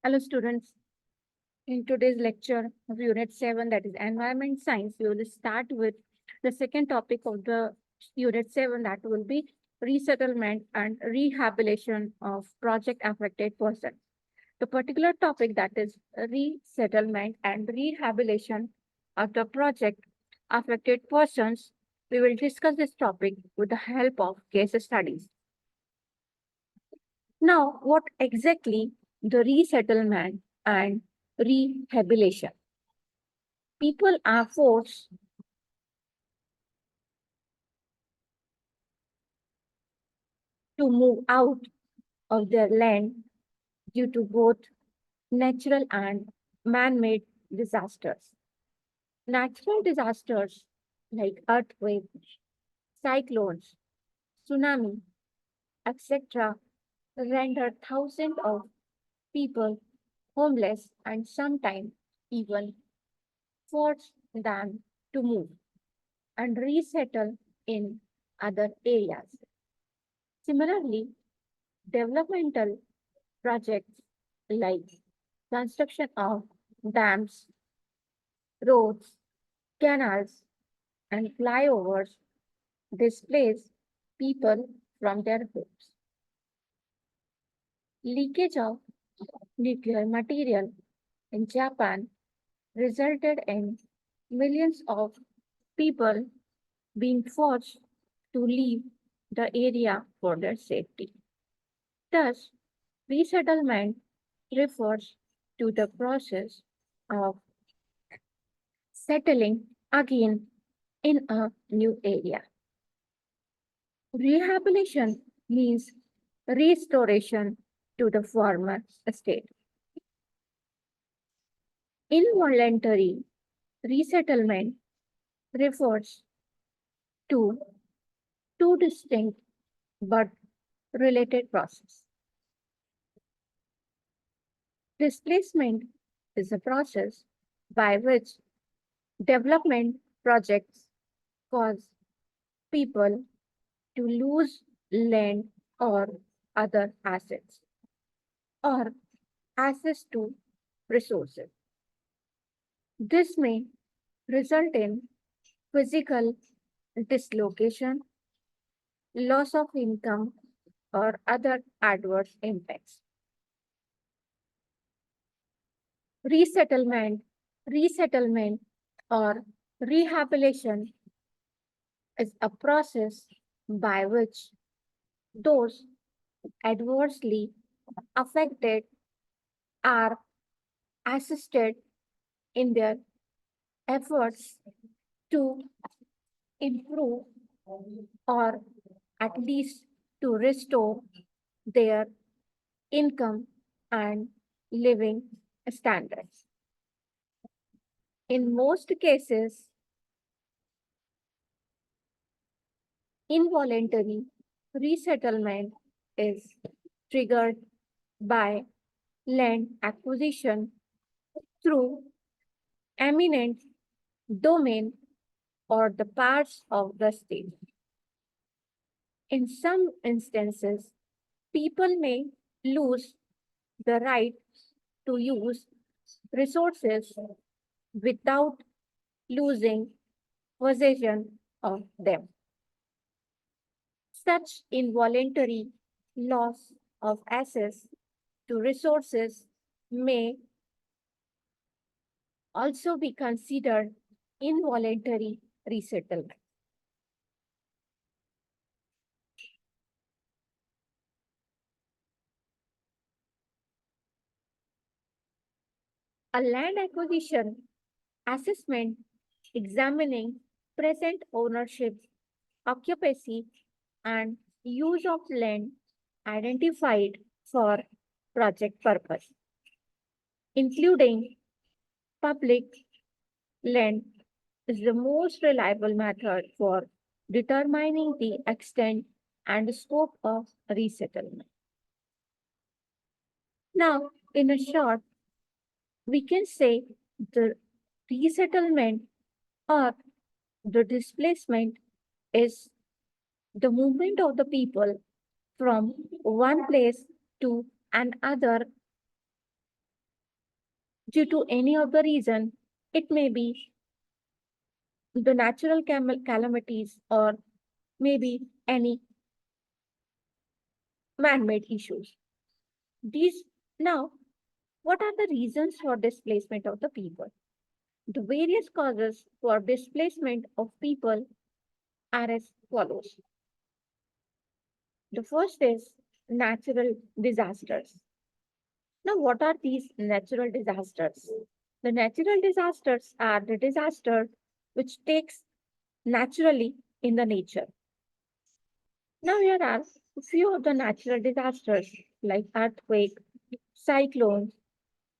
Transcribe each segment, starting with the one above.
Hello students, in today's lecture of Unit 7, that is Environment Science, we will start with the second topic of the Unit 7, that will be resettlement and rehabilitation of project affected persons. The particular topic, that is resettlement and rehabilitation of the project affected persons, we will discuss this topic with the help of case studies. Now, what exactly the resettlement and rehabilitation? People are forced to move out of their land due to both natural and man-made disasters. Natural disasters like earthquakes, cyclones, tsunami, etc. render thousands of people homeless and sometimes even force them to move and resettle in other areas. Similarly, developmental projects like construction of dams, roads, canals, and flyovers displace people from their homes. Leakage of nuclear material in Japan resulted in millions of people being forced to leave the area for their safety. Thus, resettlement refers to the process of settling again in a new area. Rehabilitation means restoration to the former state. Involuntary resettlement refers to two distinct but related processes. Displacement is a process by which development projects cause people to lose land or other assets or access to resources. This may result in physical dislocation, loss of income, or other adverse impacts. Resettlement or rehabilitation is a process by which those adversely affected are assisted in their efforts to improve or at least to restore their income and living standards. In most cases, involuntary resettlement is triggered by land acquisition through eminent domain or the parts of the state. In some instances, people may lose the right to use resources without losing possession of them. Such involuntary loss of access to resources may also be considered involuntary resettlement. A land acquisition assessment examining present ownership, occupancy, and use of land identified for project purpose, including public land, is the most reliable method for determining the extent and scope of resettlement. Now, in a short, we can say the resettlement or the displacement is the movement of the people from one place to another due to any of the reason. It may be the natural calamities or maybe any man-made issues. These now, what are the reasons for displacement of the people? The various causes for displacement of people are as follows. The first is natural disasters. Now, what are these natural disasters? The natural disasters are the disaster which takes naturally in the nature. Now, here are a few of the natural disasters like earthquake, cyclones,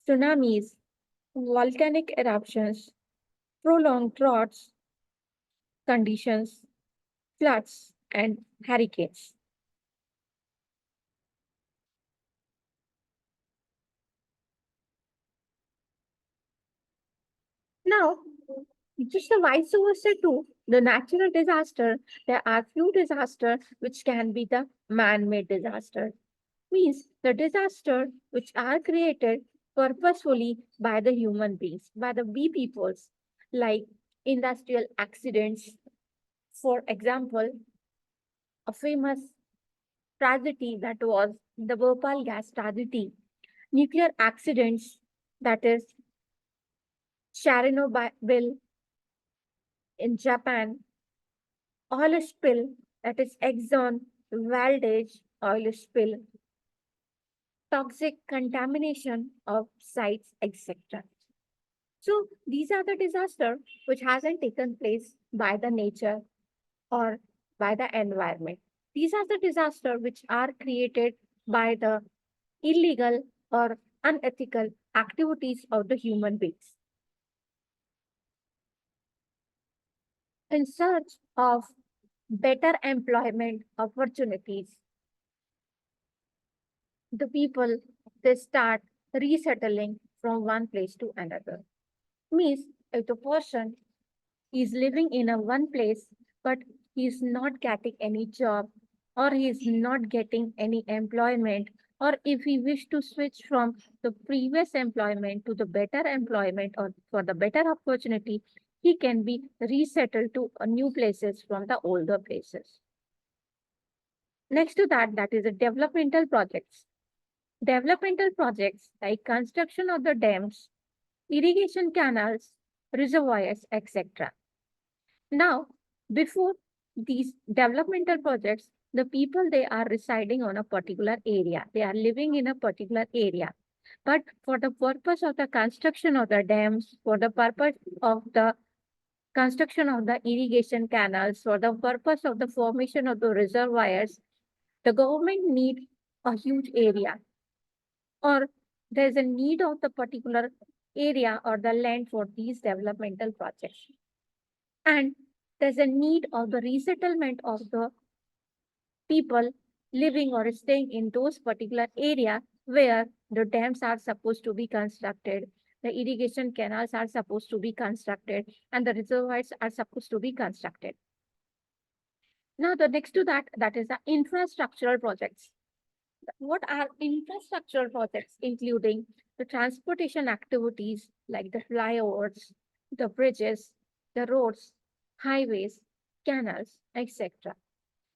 tsunamis, volcanic eruptions, prolonged droughts, conditions, floods, and hurricanes. Now, just the vice versa too, the natural disaster, there are few disasters which can be the man-made disaster. Means the disaster which are created purposefully by the human beings, by the we peoples, like industrial accidents. For example, a famous tragedy that was the Bhopal gas tragedy, nuclear accidents, that is Chernobyl in Japan, oil spill, that is Exxon Valdez oil spill, toxic contamination of sites, etc. So these are the disaster which hasn't taken place by the nature or by the environment. These are the disaster which are created by the illegal or unethical activities of the human beings. In search of better employment opportunities, the people they start resettling from one place to another. Means if the person is living in a one place but he is not getting any job or he is not getting any employment, or if he wish to switch from the previous employment to the better employment or for the better opportunity, he can be resettled to new places from the older places. Next to that, that is the developmental projects. Developmental projects like construction of the dams, irrigation canals, reservoirs, etc. Now, before these developmental projects, the people they are residing on a particular area. They are living in a particular area. But for the purpose of the construction of the dams, for the purpose of the construction of the irrigation canals, for the purpose of the formation of the reservoirs, the government need a huge area, or there's a need of the particular area or the land for these developmental projects. And there's a need of the resettlement of the people living or staying in those particular area where the dams are supposed to be constructed, the irrigation canals are supposed to be constructed, and the reservoirs are supposed to be constructed. Now, the next to that, that is the infrastructural projects. What are infrastructural projects, including the transportation activities like the flyovers, the bridges, the roads, highways, canals, etc.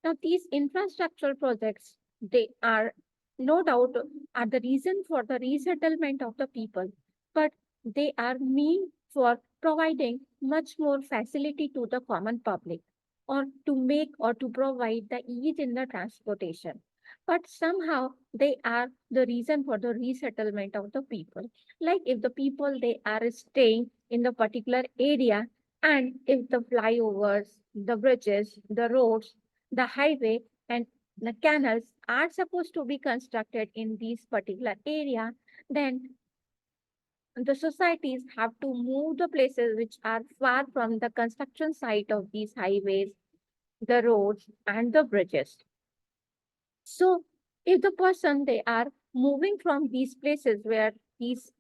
Now, these infrastructural projects, they are no doubt are the reason for the resettlement of the people, but they are mean for providing much more facility to the common public or to make or to provide the ease in the transportation. But somehow they are the reason for the resettlement of the people. Like if the people they are staying in the particular area, and if the flyovers, the bridges, the roads, the highway, and the canals are supposed to be constructed in these particular area, then the societies have to move the places which are far from the construction site of these highways, the roads, and the bridges. So if the person they are moving from these places where these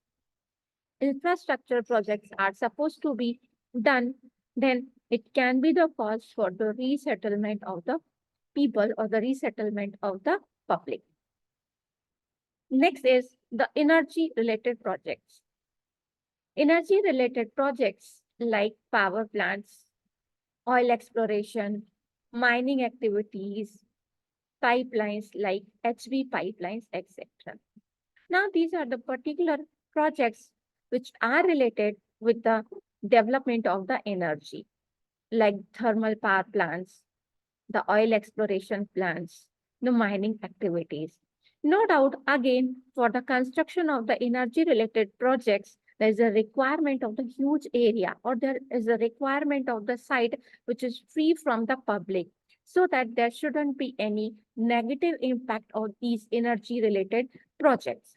infrastructure projects are supposed to be done, then it can be the cause for the resettlement of the people or the resettlement of the public. Next is the energy related projects. Energy-related projects like power plants, oil exploration, mining activities, pipelines like HV pipelines, etc. Now, these are the particular projects which are related with the development of the energy, like thermal power plants, the oil exploration plants, the mining activities. No doubt, again, for the construction of the energy related projects, there is a requirement of the huge area, or there is a requirement of the site which is free from the public, so that there shouldn't be any negative impact of these energy related projects.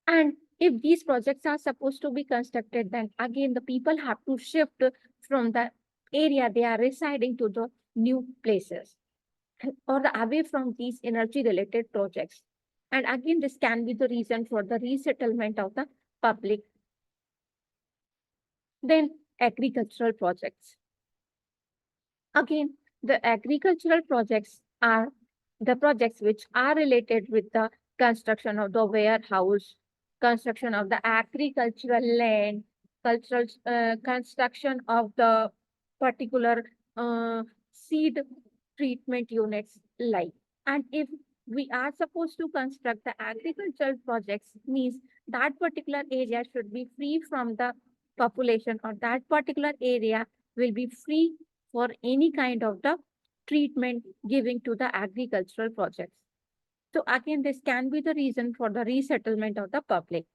And if these projects are supposed to be constructed, then again the people have to shift from the area they are residing to the new places or away from these energy related projects. And again, this can be the reason for the resettlement of the public. Then agricultural projects. Again, the agricultural projects are the projects which are related with the construction of the warehouse, construction of the agricultural land, cultural construction of the particular seed treatment units like. And if we are supposed to construct the agricultural projects, means that particular area should be free from the population, or that particular area will be free for any kind of the treatment giving to the agricultural projects. So again, this can be the reason for the resettlement of the public.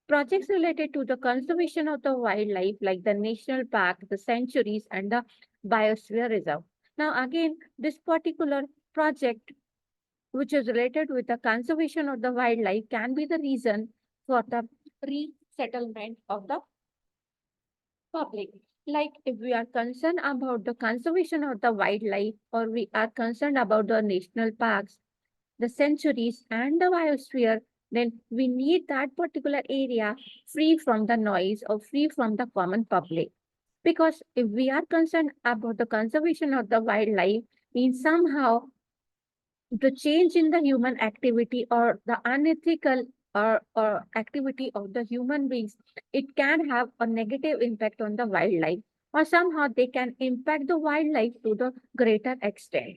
Projects related to the conservation of the wildlife like the national park, the sanctuaries and the biosphere reserve. Now again, this particular project which is related with the conservation of the wildlife can be the reason for the resettlement of the public. Like if we are concerned about the conservation of the wildlife, or we are concerned about the national parks, the sanctuaries and the biosphere, then we need that particular area free from the noise or free from the common public. Because if we are concerned about the conservation of the wildlife, means somehow the change in the human activity or the unethical or activity of the human beings, it can have a negative impact on the wildlife, or somehow they can impact the wildlife to the greater extent.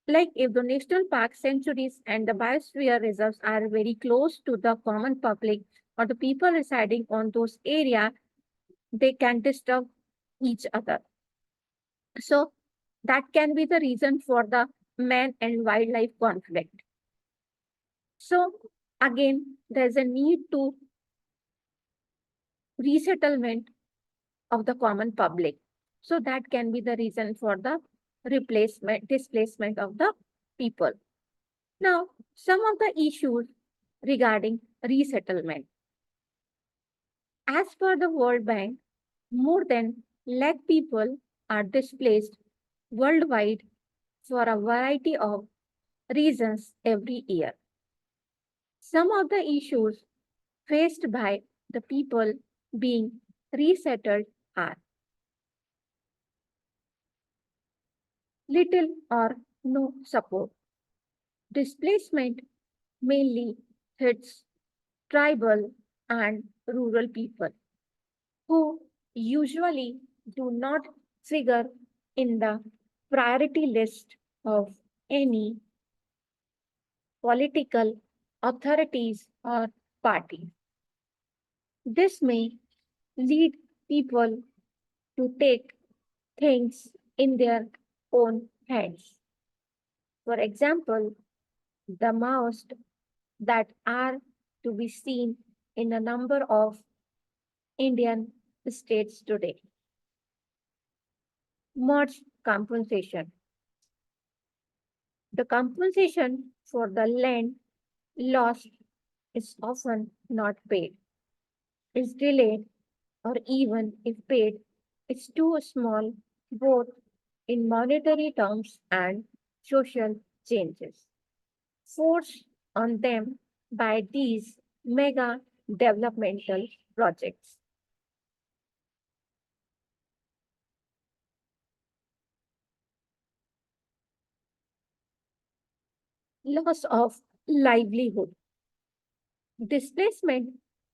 Like if the national parks, sanctuaries, and the biosphere reserves are very close to the common public or the people residing on those areas, they can disturb each other. So that can be the reason for the man and wildlife conflict. So again, there's a need to resettlement of the common public. So that can be the reason for the displacement of the people. Now, some of the issues regarding resettlement. As per the World Bank, more than lakh people are displaced worldwide for a variety of reasons every year. Some of the issues faced by the people being resettled are little or no support. Displacement mainly hits tribal and rural people who usually do not figure in the priority list of any political authorities or parties. This may lead people to take things in their own hands. For example, the most that are to be seen in a number of Indian states today. Merged compensation. The compensation for the land lost is often not paid, is delayed, or even if paid, it's too small both in monetary terms and social changes forced on them by these mega developmental projects. Loss of livelihood. Displacement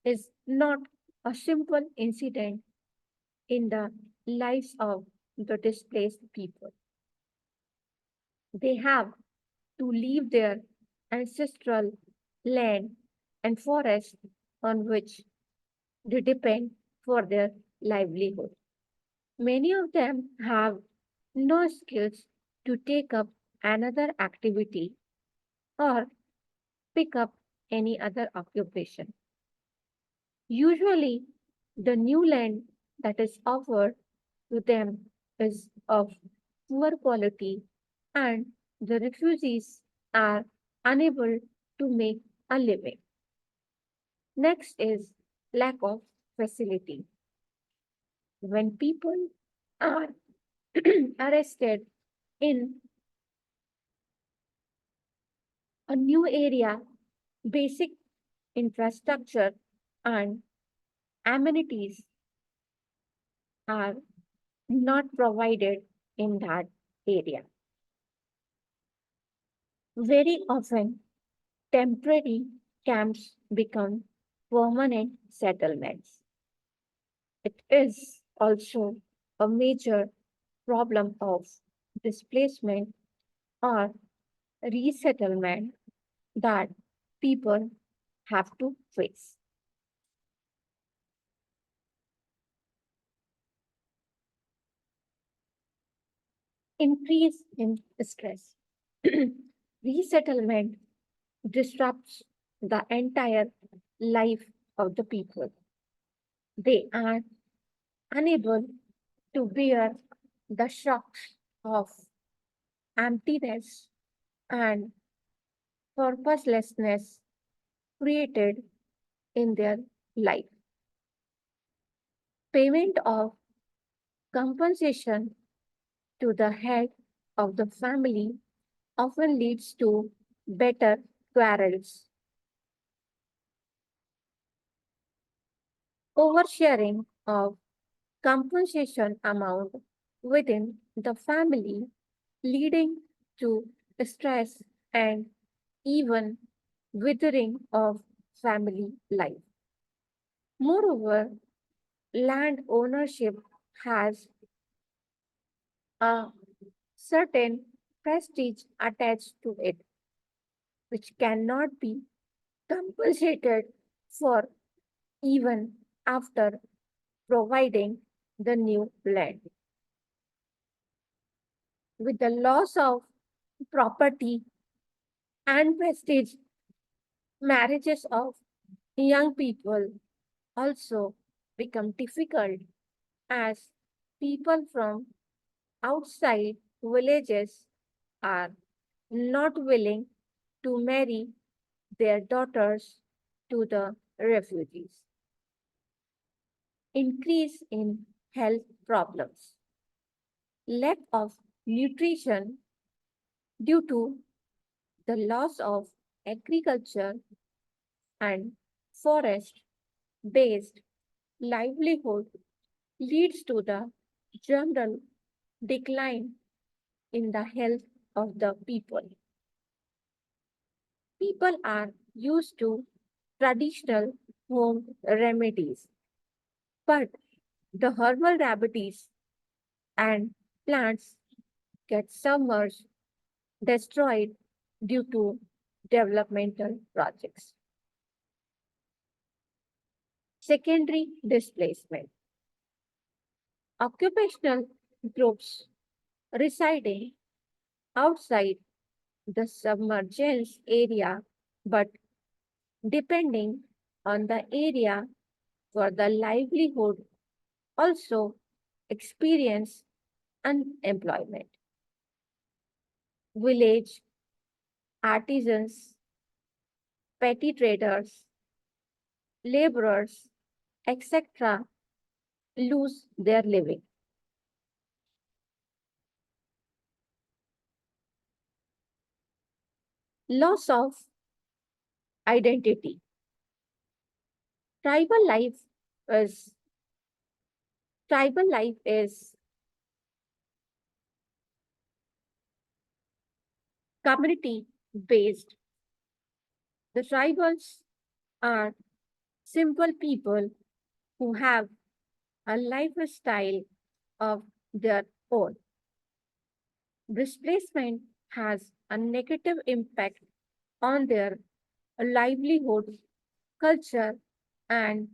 is not a simple incident in the lives of the displaced people. They have to leave their ancestral land and forest on which they depend for their livelihood. Many of them have no skills to take up another activity or pick up any other occupation. Usually, the new land that is offered to them is of poor quality, and the refugees are unable to make a living. Next is lack of facility. When people are arrested in a new area, basic infrastructure and amenities are not provided in that area. Very often, temporary camps become permanent settlements. It is also a major problem of displacement or resettlement that people have to face. Increase in stress. Resettlement disrupts the entire life of the people. They are unable to bear the shocks of emptiness and purposelessness created in their life. Payment of compensation to the head of the family often leads to better quarrels. Oversharing of compensation amount within the family, leading to stress and even withering of family life. Moreover, land ownership has a certain prestige attached to it, which cannot be compensated for even after providing the new land. With the loss of property and prestige, marriages of young people also become difficult as people from outside villages are not willing to marry their daughters to the refugees. Increase in health problems, lack of nutrition due to the loss of agriculture and forest based livelihood leads to the general decline in the health of the people. People are used to traditional home remedies, but the herbal remedies and plants get submerged, destroyed due to developmental projects. Secondary displacement. Occupational groups residing outside the submergence area but depending on the area for the livelihood also experience unemployment. Village artisans, petty traders, laborers, etc. lose their living. Loss of identity. Tribal life is tribal life is community based. The tribals are Simple people who have a lifestyle of their own. Displacement has a negative impact on their livelihood, culture, and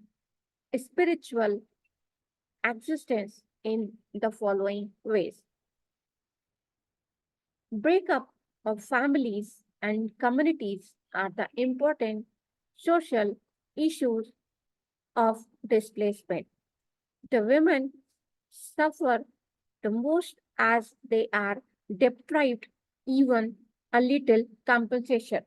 spiritual existence in the following ways. Breakup of families and communities are the important social issues of displacement. The women suffer the most as they are deprived even a little compensation.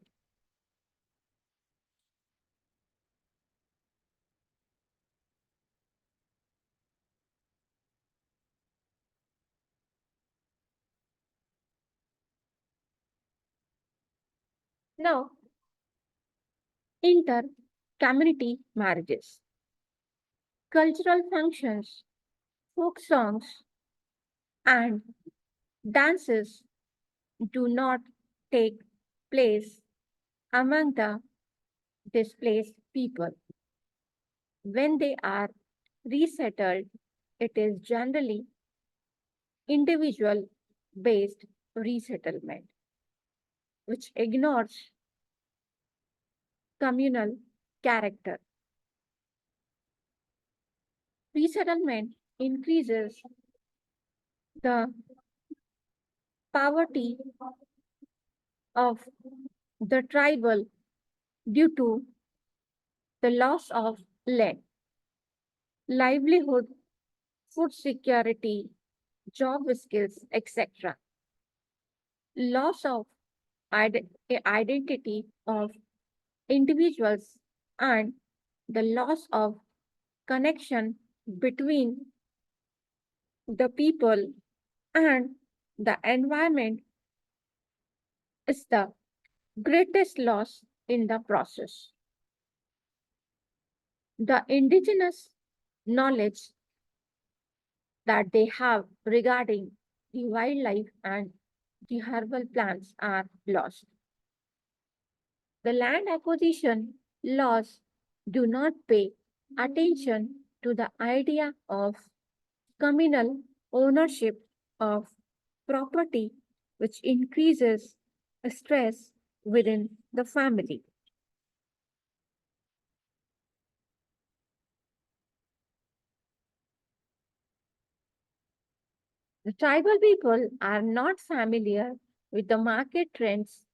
Now, inter community marriages, cultural functions, folk songs, and dances do not take place among the displaced people. When they are resettled, it is generally individual based resettlement, which ignores communal character. Resettlement increases the poverty of the tribal due to the loss of land, livelihood, food security, job skills, etc. Loss of identity of individuals and the loss of connection between the people and the environment is the greatest loss in the process. The indigenous knowledge that they have regarding the wildlife and the herbal plants are lost. The land acquisition laws do not pay attention to the idea of communal ownership of property, which increases stress within the family. The tribal people are not familiar with the market trends,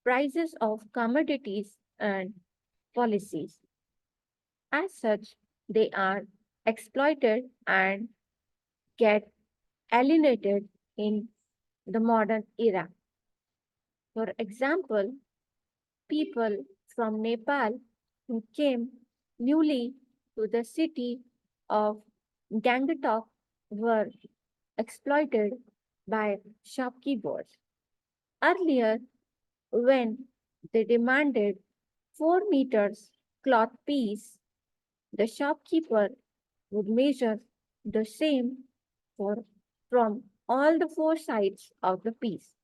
prices of commodities, and policies. As such, they are exploited and get alienated in the modern era. For example, people from Nepal who came newly to the city of Gangtok were exploited by shopkeepers. Earlier, when they demanded 4 meters cloth piece, the shopkeeper would measure the same for from all the four sides of the piece.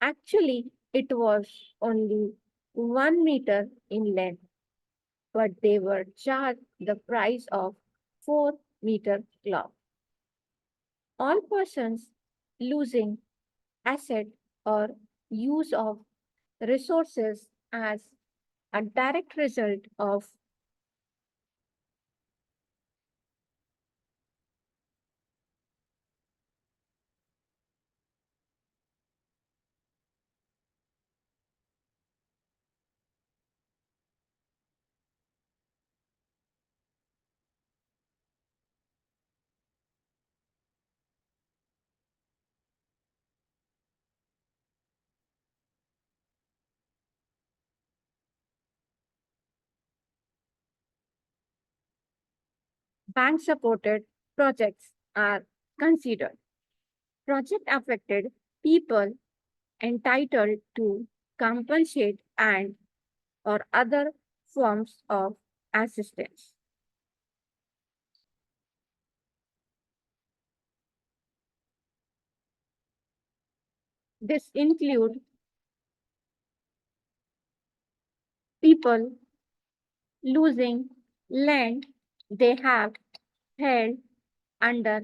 Actually, it was only 1 meter in length, but they were charged the price of 4 meter cloth. All persons losing asset or use of resources as a direct result of bank supported projects are considered. Project affected people entitled to compensate and or other forms of assistance. This include people losing land they have held under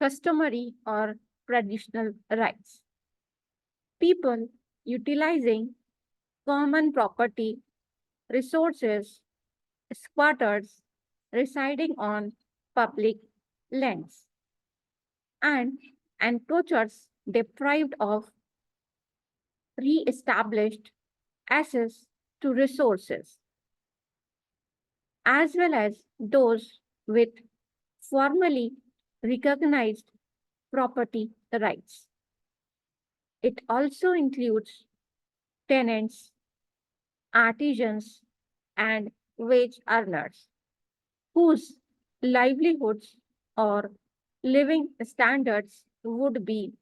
customary or traditional rights. People utilizing common property, resources, squatters residing on public lands, and encroachers deprived of re-established access to resources, as well as those with formally recognized property rights. It also includes tenants, artisans, and wage earners whose livelihoods or living standards would be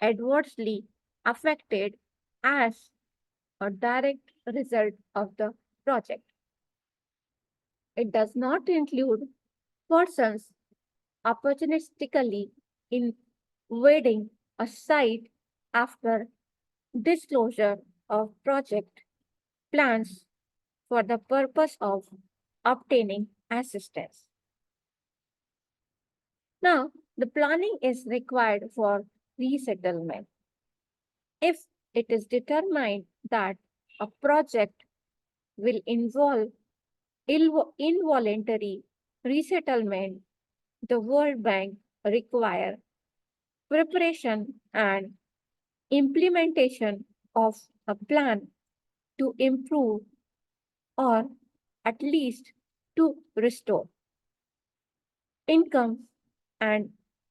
adversely affected as a direct result of the project. It does not include persons opportunistically invading a site after disclosure of project plans for the purpose of obtaining assistance. Now, the planning is required for resettlement. If it is determined that a project will involve involuntary resettlement, the World Bank require preparation and implementation of a plan to improve or at least to restore income and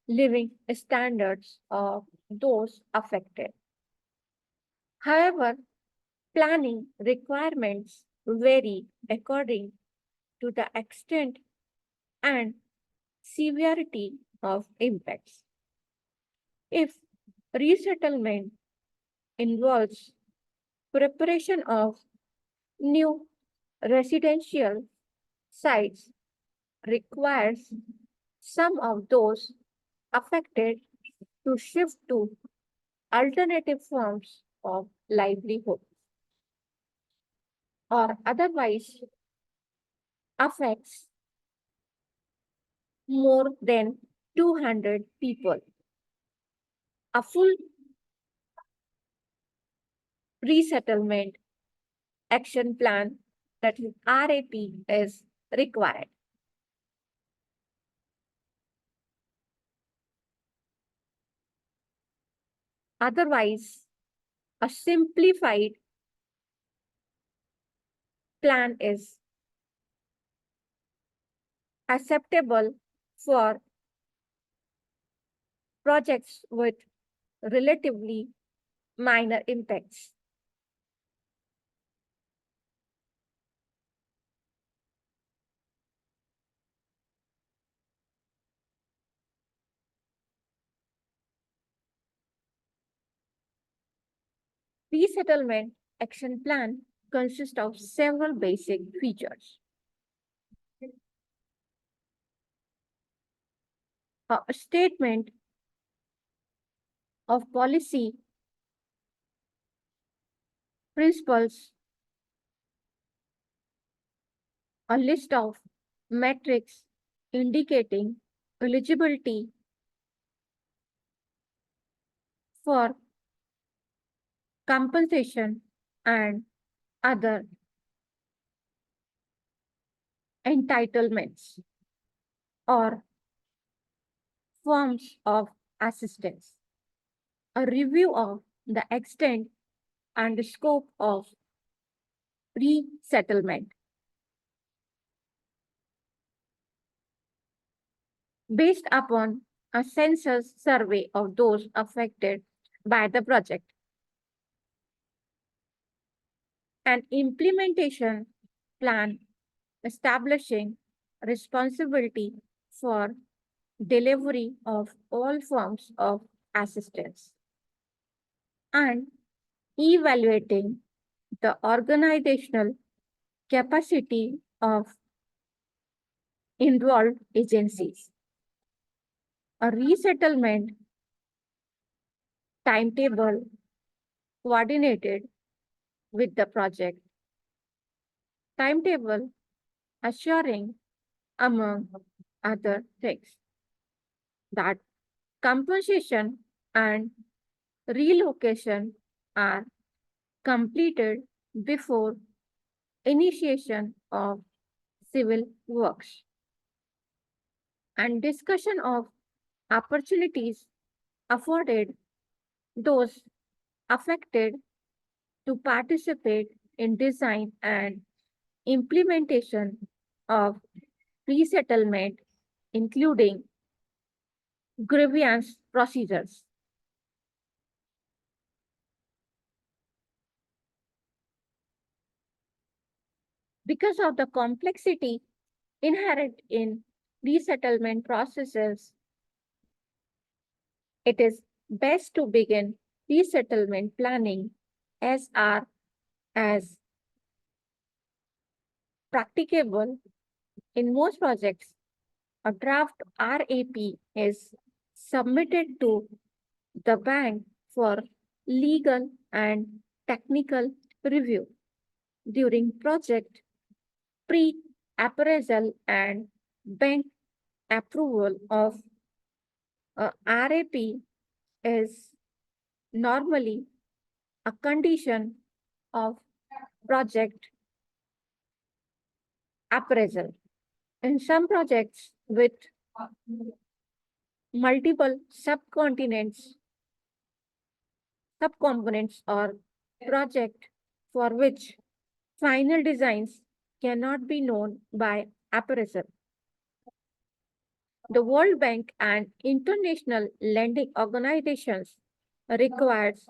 living standards of those affected. However, planning requirements vary according to the extent and severity of impacts. If resettlement involves preparation of new residential sites requires some of those affected to shift to alternative forms of livelihood or otherwise affects more than 200 people. A full resettlement action plan, that is RAP, is required. Otherwise, a simplified plan is acceptable for projects with relatively minor impacts. Resettlement action plan consists of several basic features. A statement of policy, principles, a list of metrics indicating eligibility for compensation and other entitlements or forms of assistance, a review of the extent and the scope of resettlement based upon a census survey of those affected by the project. An implementation plan establishing responsibility for delivery of all forms of assistance, and evaluating the organizational capacity of involved agencies. A resettlement timetable coordinated with the project timetable, assuring, among other things, that compensation and relocation are completed before initiation of civil works, and discussion of opportunities afforded those affected to participate in design and implementation of resettlement, including grievance procedures. Because of the complexity inherent in resettlement processes, it is best to begin resettlement planning as practicable. In most projects, a draft RAP is submitted to the bank for legal and technical review. During project pre-appraisal and bank approval of a RAP is normally a condition of project appraisal. In some projects with multiple subcomponents or project for which final designs cannot be known by appraisal, the World Bank and international lending organizations requires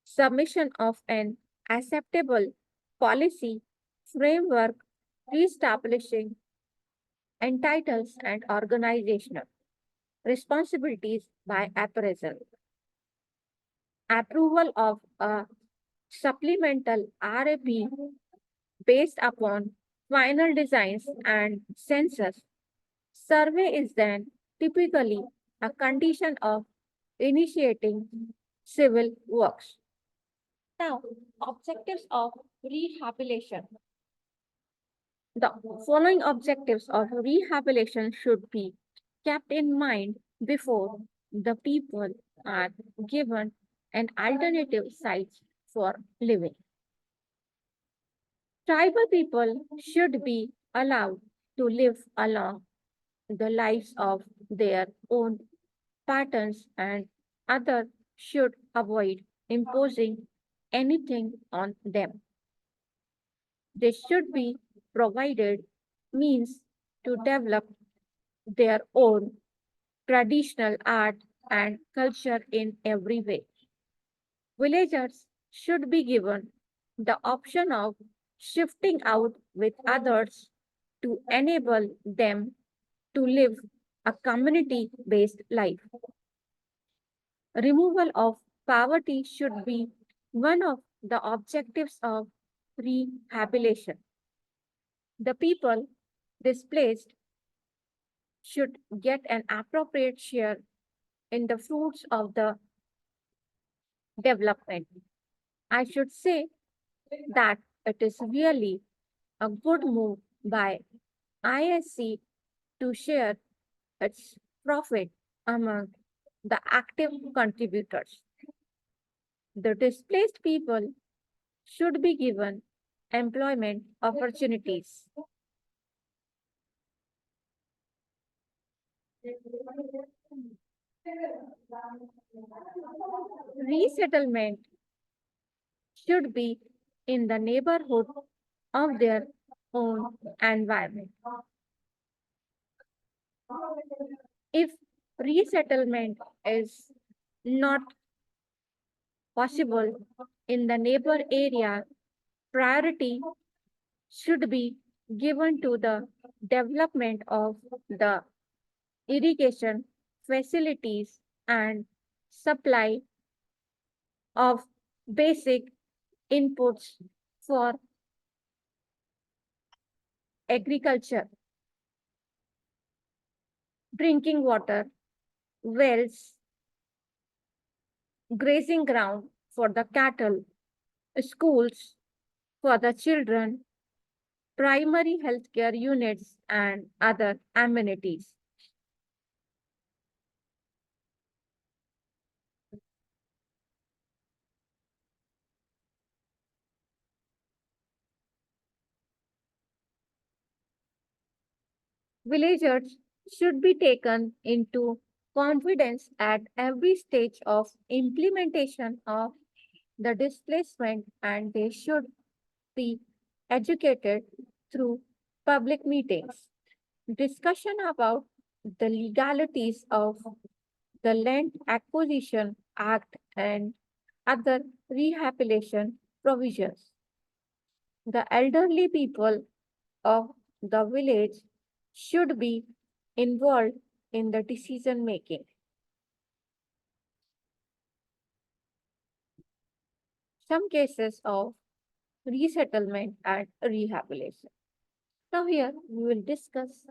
submission of an acceptable policy framework reestablishing entitles and organizational responsibilities by appraisal. Approval of a supplemental RAP based upon final designs and census survey is then typically a condition of initiating civil works. Now, objectives of rehabilitation. The following objectives of rehabilitation should be kept in mind before the people are given an alternative site for living. Tribal people should be allowed to live along the lives of their own patterns, and others should avoid imposing anything on them. They should be provided means to develop their own traditional art and culture in every way. Villagers should be given the option of shifting out with others to enable them to live a community based life. Removal of poverty should be one of the objectives of rehabilitation. The people displaced should get an appropriate share in the fruits of the development. I should say that it is really a good move by ISC to share its profit among the active contributors. The displaced people should be given employment opportunities. Resettlement should be in the neighborhood of their own environment. If resettlement is not possible in the neighbor area, priority should be given to the development of the irrigation facilities and supply of basic inputs for agriculture, drinking water, wells, grazing ground for the cattle, schools for the children, primary healthcare units, and other amenities. Villagers should be taken into confidence at every stage of implementation of the displacement, and they should be educated through public meetings. Discussion about the legalities of the Land Acquisition Act and other rehabilitation provisions. The elderly people of the village should be involved in the decision making. Some cases of resettlement and rehabilitation. Now, here we will discuss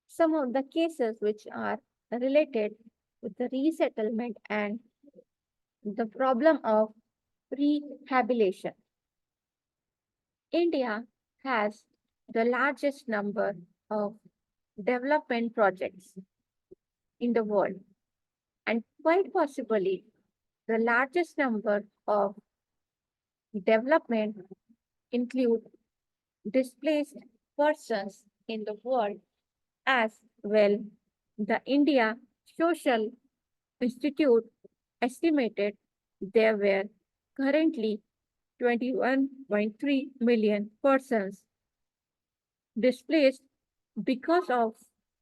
some of the cases which are related with the resettlement and the problem of rehabilitation. India has the largest number of development projects in the world, and quite possibly the largest number of development include displaced persons in the world as well. The India Social Institute estimated there were currently 21.3 million persons displaced because of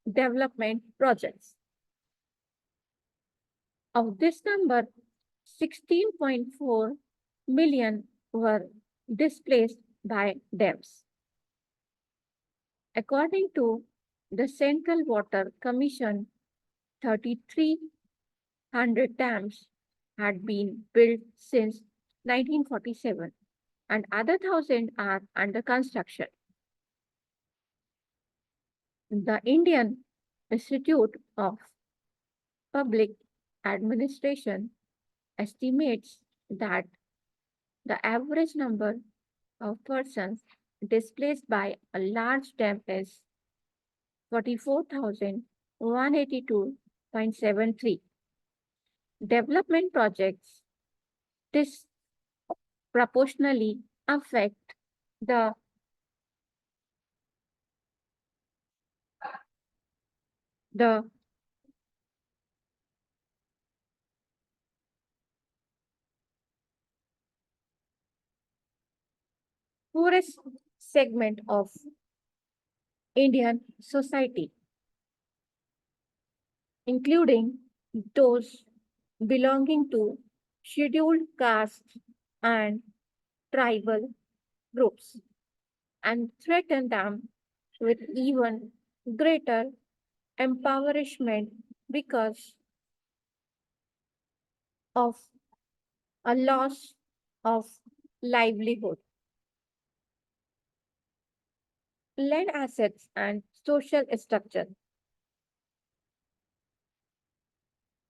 development projects. Of this number, 16.4 million were displaced by dams. According to the Central Water Commission, 3,300 dams had been built since 1947, and other 1,000 are under construction. The Indian Institute of Public Administration estimates that the average number of persons displaced by a large dam is 44,182.73. Development projects disproportionately affect the the poorest segment of Indian society, including those belonging to scheduled castes and tribal groups, and threaten them with even greater empowerment because of a loss of livelihood, land assets, and social structure.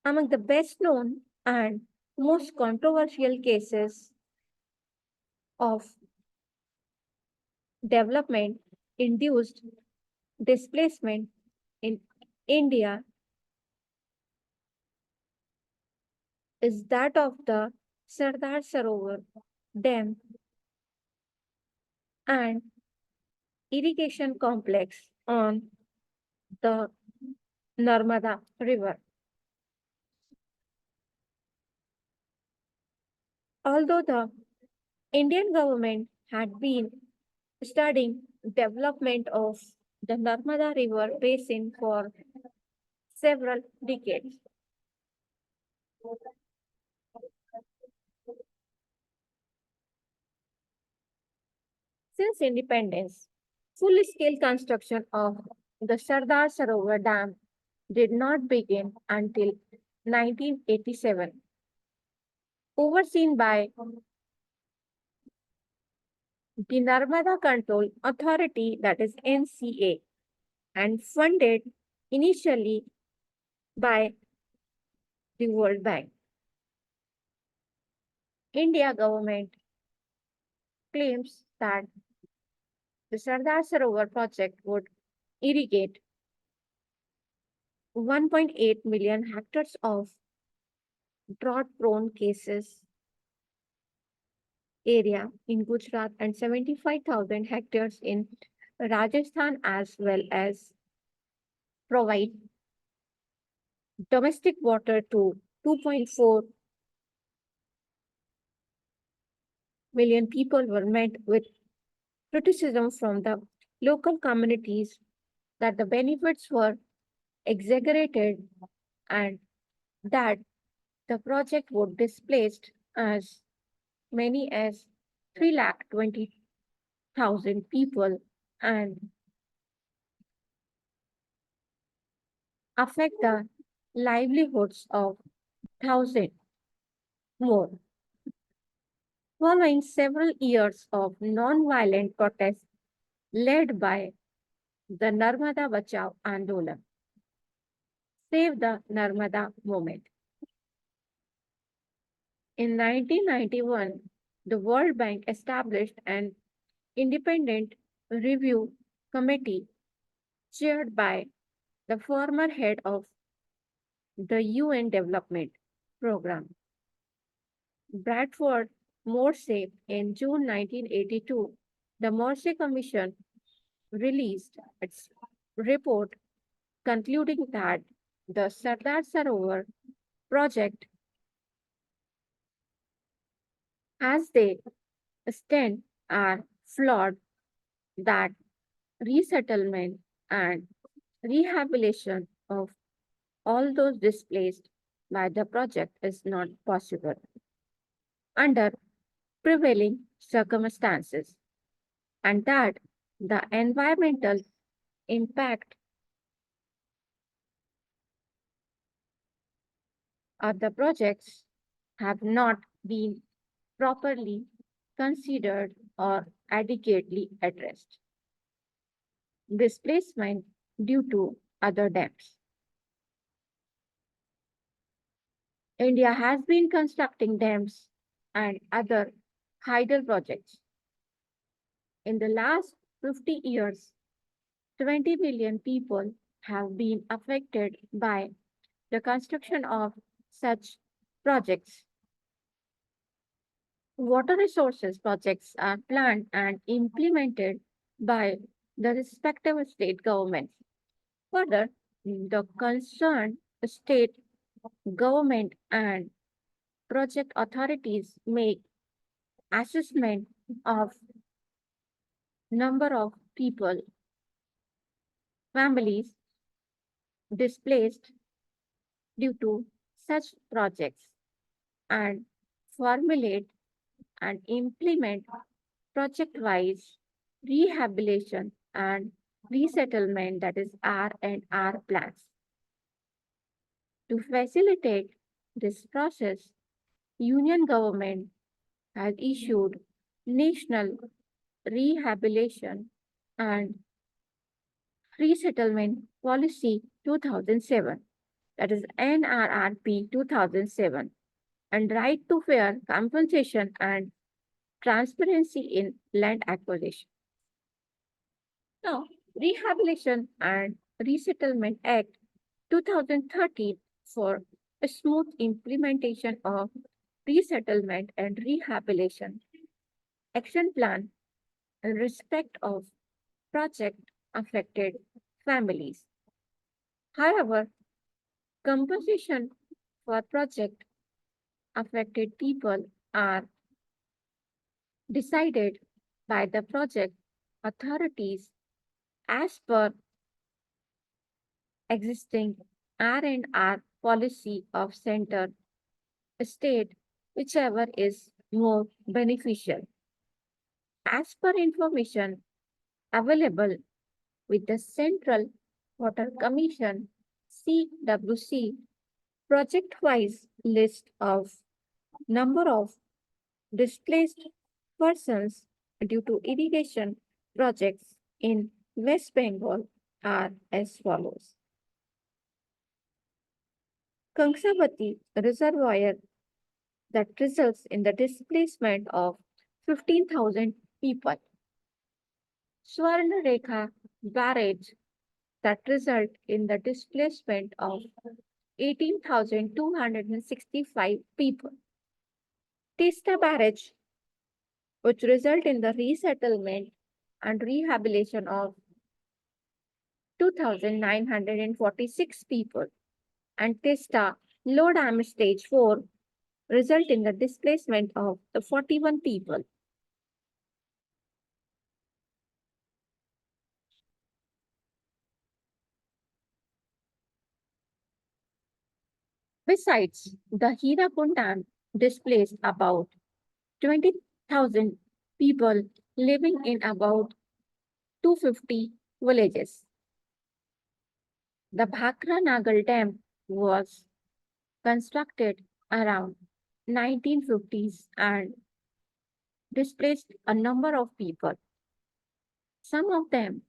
Among the best known and most controversial cases of development induced displacement in India is that of the Sardar Sarovar Dam and irrigation complex on the Narmada River. Although the Indian government had been studying development of the Narmada River basin for several decades, since independence, full-scale construction of the Sardar Sarovar Dam did not begin until 1987. overseen by the Narmada Control Authority, that is NCA, and funded initially by the World Bank. India government claims that the Sardar Sarovar project would irrigate 1.8 million hectares of drought-prone cases area in Gujarat and 75,000 hectares in Rajasthan, as well as provide domestic water to 2.4 million people. Were met with criticism from the local communities that the benefits were exaggerated and that the project would displace as many as 320,000 people and affect the livelihoods of thousands more. Following several years of non-violent protests led by the Narmada Bachao Andolan, Save the Narmada movement. In 1991, the World Bank established an independent review committee chaired by the former head of the UN Development Program, Bradford Morse. In June 1982, the Morse Commission released its report concluding that the Sardar Sarovar project, as they stand, are flawed, that resettlement and rehabilitation of all those displaced by the project is not possible under prevailing circumstances, and that the environmental impact of the projects have not been properly considered or adequately addressed. Displacement due to other dams. India has been constructing dams and other hydel projects. In the last 50 years, 20 million people have been affected by the construction of such projects. Water resources projects are planned and implemented by the respective state governments. Further, the concerned state government and project authorities make assessment of number of people, families displaced due to such projects and formulate and implement project-wise rehabilitation and resettlement, that is R&R plans. To facilitate this process, Union government has issued National Rehabilitation and Resettlement Policy 2007, that is NRRP 2007, and right to fair compensation and transparency in land acquisition. Now, Rehabilitation and Resettlement Act 2013 for a smooth implementation of resettlement and rehabilitation action plan in respect of project affected families. However, compensation for project affected people are decided by the project authorities as per existing R&R policy of center state, whichever is more beneficial. As per information available with the Central Water Commission CWC project-wise list of Number of displaced persons due to irrigation projects in West Bengal are as follows. Kangsabati Reservoir that results in the displacement of 15,000 people. Swarna Rekha barrage that result in the displacement of 18,265 people. Tista barrage, which result in the resettlement and rehabilitation of 2,946 people. And Tista low damage stage 4 result in the displacement of the 41 people. Besides, the Hirapur Dam displaced about 20,000 people living in about 250 villages. The Bhakra Nagal Dam was constructed around 1950s and displaced a number of people. Some of them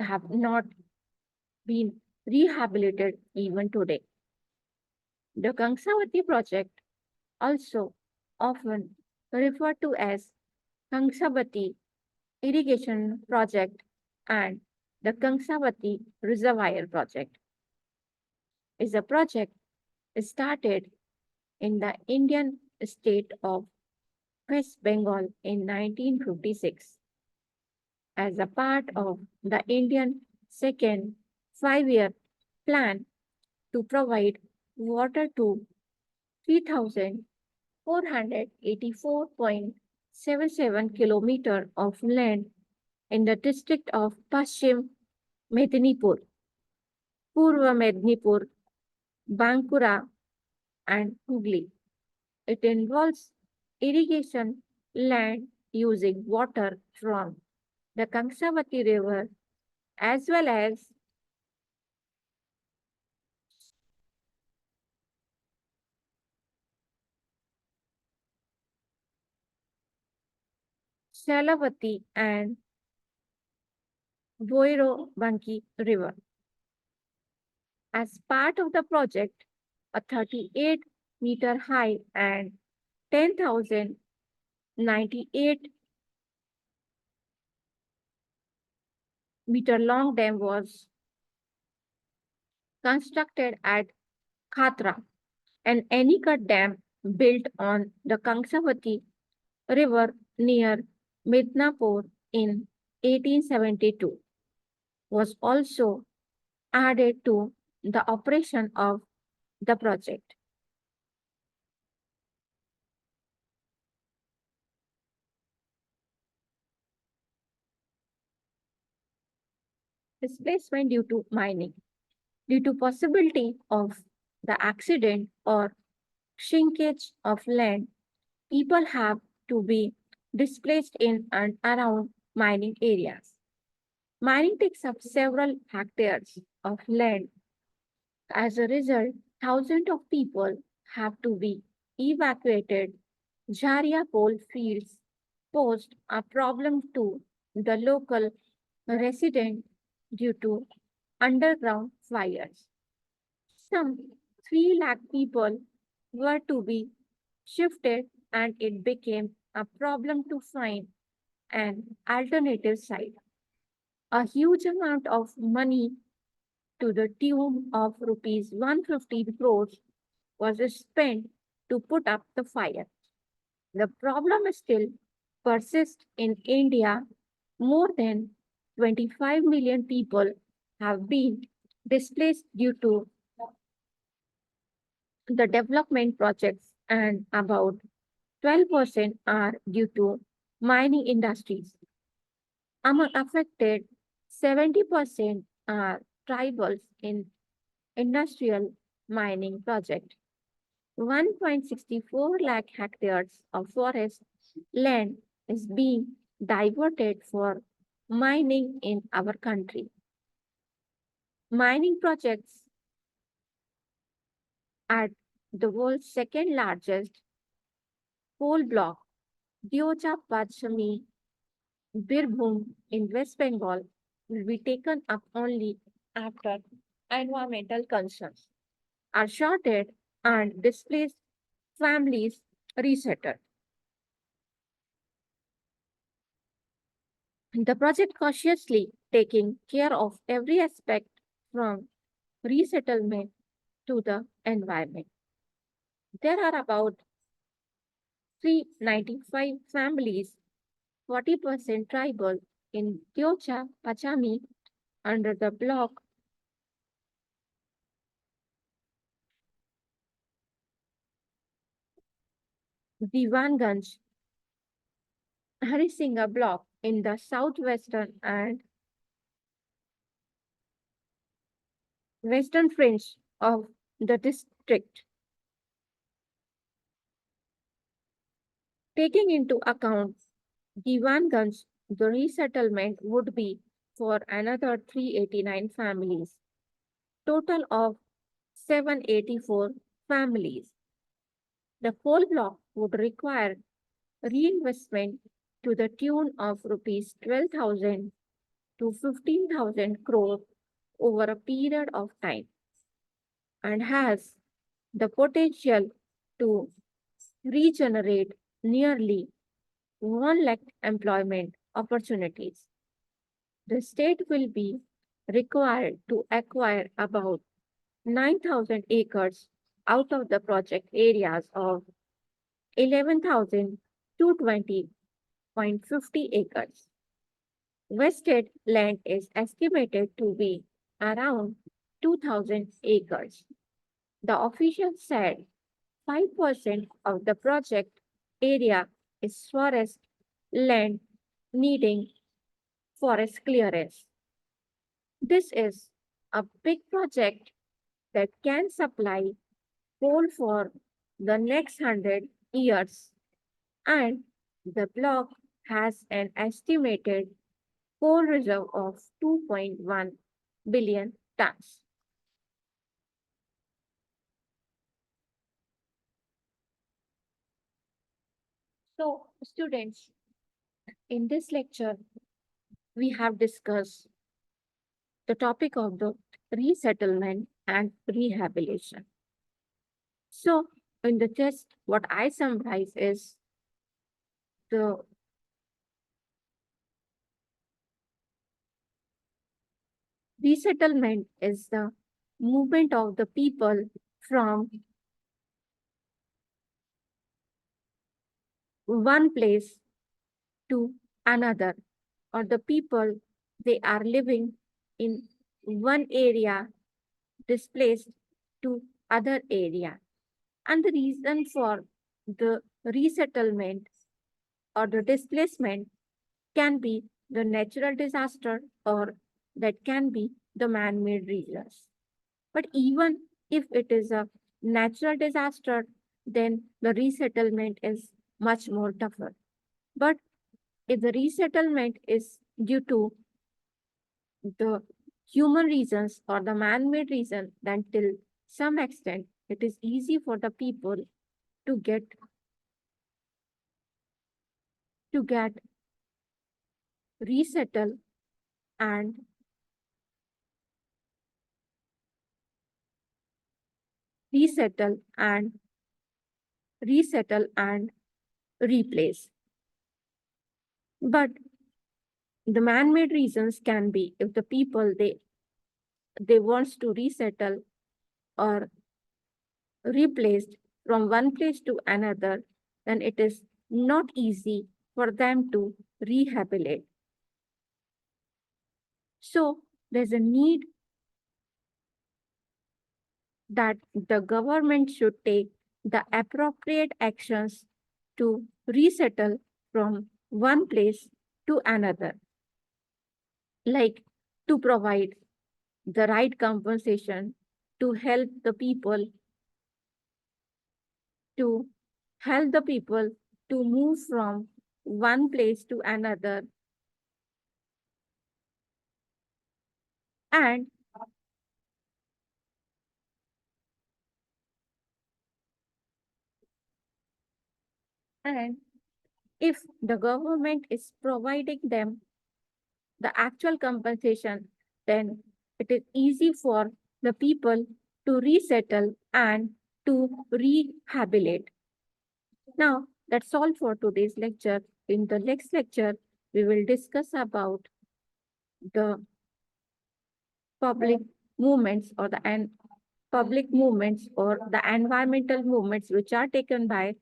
have not been rehabilitated even today. The Kangsavati project, also often referred to as Kangsabati Irrigation Project and the Kangsavati Reservoir Project, is a project started in the Indian state of West Bengal in 1956 as a part of the Indian second five-year plan to provide water to 3,484.77 kilometers of land in the district of Paschim Medinipur, Purva Medinipur, Bankura, and Hooghly. It involves irrigation land using water from the Kangsavati River as well as Shalavati and Boiro-Banki River. As part of the project, a 38-meter high and 10,098-meter long dam was constructed at Khatra, an Anicut dam built on the Kangsavati River near Midnapur in 1872, was also added to the operation of the project. Displacement due to mining. Due to possibility of the accident or shrinkage of land, people have to be displaced in and around mining areas. Mining takes up several hectares of land. As a result, thousands of people have to be evacuated. Jharia coal fields posed a problem to the local resident due to underground fires. Some 3 lakh people were to be shifted, and it became a problem to find an alternative site. A huge amount of money to the tune of rupees 150 crores was spent to put up the fire. The problem still persists in India. More than 25 million people have been displaced due to the development projects, and about 12% are due to mining industries. Among affected, 70% are tribals in industrial mining project. 1.64 lakh hectares of forest land is being diverted for mining in our country. Mining projects at the world's second largest coal block, Diocha Pachami, Birbhum in West Bengal will be taken up only after environmental concerns are sorted and displaced families resettled. The project cautiously taking care of every aspect from resettlement to the environment. There are about 395 families, 40% tribal in Tiocha Pachami under the block Diwanganj, Harisinga block in the southwestern and western fringe of the district. Taking into account Diwanganj, the resettlement would be for another 389 families, total of 784 families. The whole block would require reinvestment to the tune of rupees 12,000 to 15,000 crore over a period of time and has the potential to regenerate nearly 1 lakh employment opportunities. The state will be required to acquire about 9,000 acres out of the project areas of 11,220.50 acres. Vested land is estimated to be around 2,000 acres. The official said 5% of the project area is forest land needing forest clearance. This is a big project that can supply coal for the next 100 years, and the block has an estimated coal reserve of 2.1 billion tons. So, students, in this lecture, we have discussed the topic of the resettlement and rehabilitation. So, in the test, what I summarize is the resettlement is the movement of the people from one place to another, or the people they are living in one area displaced to other area. And the reason for the resettlement or the displacement can be the natural disaster or that can be the man-made reasons. But even if it is a natural disaster, then the resettlement is much more tougher. But if the resettlement is due to the human reasons or the man-made reason, then till some extent it is easy for the people to get resettle and resettle and resettle and replace. But the man-made reasons can be if the people they wants to resettle or replaced from one place to another, then it is not easy for them to rehabilitate. So there's a need that the government should take the appropriate actions to resettle from one place to another, like to provide the right compensation to help the people to to move from one place to another, and And if the government is providing them the actual compensation, then it is easy for the people to resettle and to rehabilitate. Now, that's all for today's lecture. In the next lecture, we will discuss about the public movements or public movements or the environmental movements which are taken by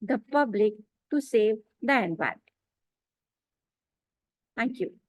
the public to save the environment. Thank you.